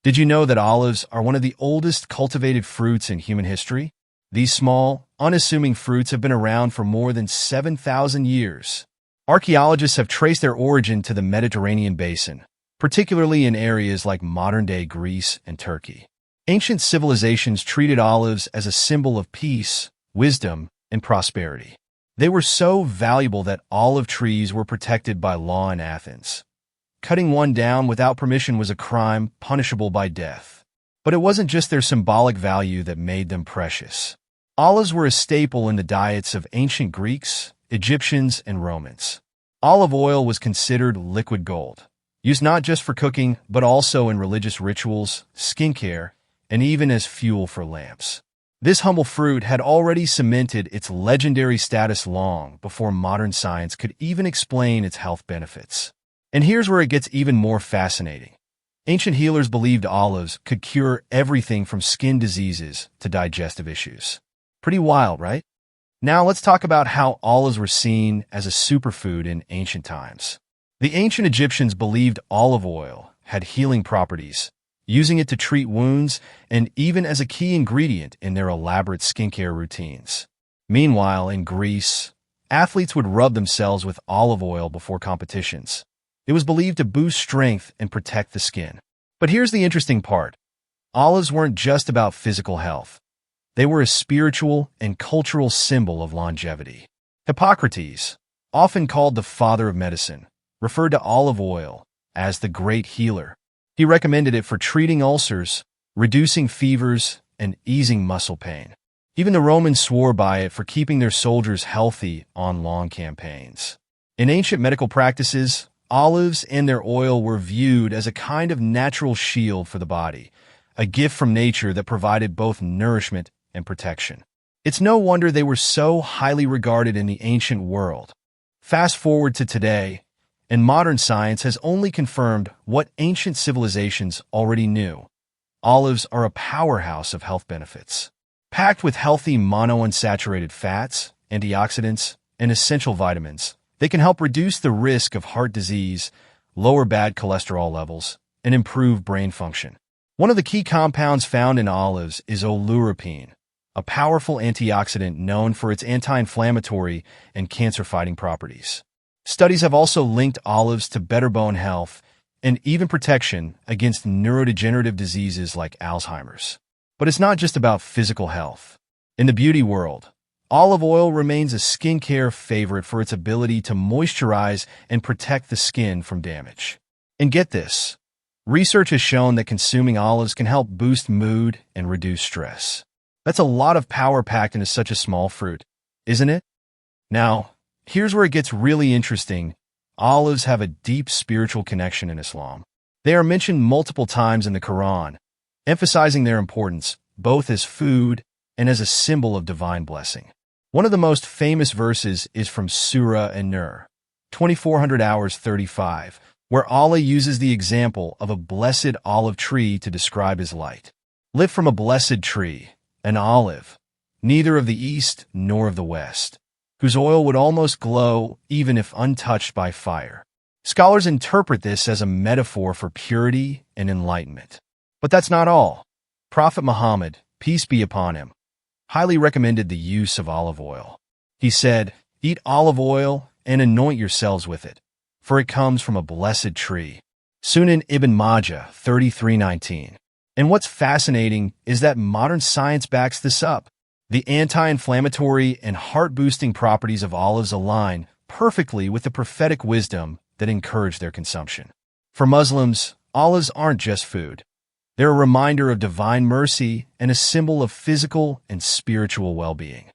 Did you know that olives are one of the oldest cultivated fruits in human history? These small, unassuming fruits have been around for more than 7,000 years. Archaeologists have traced their origin to the Mediterranean basin, particularly in areas like modern-day Greece and Turkey. Ancient civilizations treated olives as a symbol of peace, wisdom, and prosperity. They were so valuable that olive trees were protected by law in Athens. Cutting one down without permission was a crime punishable by death. But it wasn't just their symbolic value that made them precious. Olives were a staple in the diets of ancient Greeks, Egyptians, and Romans. Olive oil was considered liquid gold, used not just for cooking, but also in religious rituals, skincare, and even as fuel for lamps. This humble fruit had already cemented its legendary status long before modern science could even explain its health benefits. And here's where it gets even more fascinating. Ancient healers believed olives could cure everything from skin diseases to digestive issues. Pretty wild, right? Now let's talk about how olives were seen as a superfood in ancient times. The ancient Egyptians believed olive oil had healing properties, using it to treat wounds and even as a key ingredient in their elaborate skincare routines. Meanwhile, in Greece, athletes would rub themselves with olive oil before competitions. It was believed to boost strength and protect the skin. But here's the interesting part. Olives weren't just about physical health. They were a spiritual and cultural symbol of longevity. Hippocrates, often called the father of medicine, referred to olive oil as the great healer. He recommended it for treating ulcers, reducing fevers, and easing muscle pain. Even the Romans swore by it for keeping their soldiers healthy on long campaigns. In ancient medical practices, olives and their oil were viewed as a kind of natural shield for the body, a gift from nature that provided both nourishment and protection. It's no wonder they were so highly regarded in the ancient world. Fast forward to today, and modern science has only confirmed what ancient civilizations already knew. Olives are a powerhouse of health benefits. Packed with healthy monounsaturated fats, antioxidants, and essential vitamins, they can help reduce the risk of heart disease, lower bad cholesterol levels, and improve brain function. One of the key compounds found in olives is oleuropein, a powerful antioxidant known for its anti-inflammatory and cancer-fighting properties. Studies have also linked olives to better bone health and even protection against neurodegenerative diseases like Alzheimer's. But it's not just about physical health. In the beauty world, olive oil remains a skincare favorite for its ability to moisturize and protect the skin from damage. And get this, research has shown that consuming olives can help boost mood and reduce stress. That's a lot of power packed into such a small fruit, isn't it? Now, here's where it gets really interesting. Olives have a deep spiritual connection in Islam. They are mentioned multiple times in the Qur'an, emphasizing their importance both as food and as a symbol of divine blessing. One of the most famous verses is from Surah An-Nur, 2400 hours 35, where Allah uses the example of a blessed olive tree to describe his light. Lit from a blessed tree, an olive, neither of the east nor of the west, whose oil would almost glow even if untouched by fire. Scholars interpret this as a metaphor for purity and enlightenment. But that's not all. Prophet Muhammad, peace be upon him, highly recommended the use of olive oil. He said, "Eat olive oil and anoint yourselves with it, for it comes from a blessed tree." Sunan Ibn Majah 33:19. And what's fascinating is that modern science backs this up. The anti-inflammatory and heart-boosting properties of olives align perfectly with the prophetic wisdom that encouraged their consumption. For Muslims, olives aren't just food. They're a reminder of divine mercy and a symbol of physical and spiritual well-being.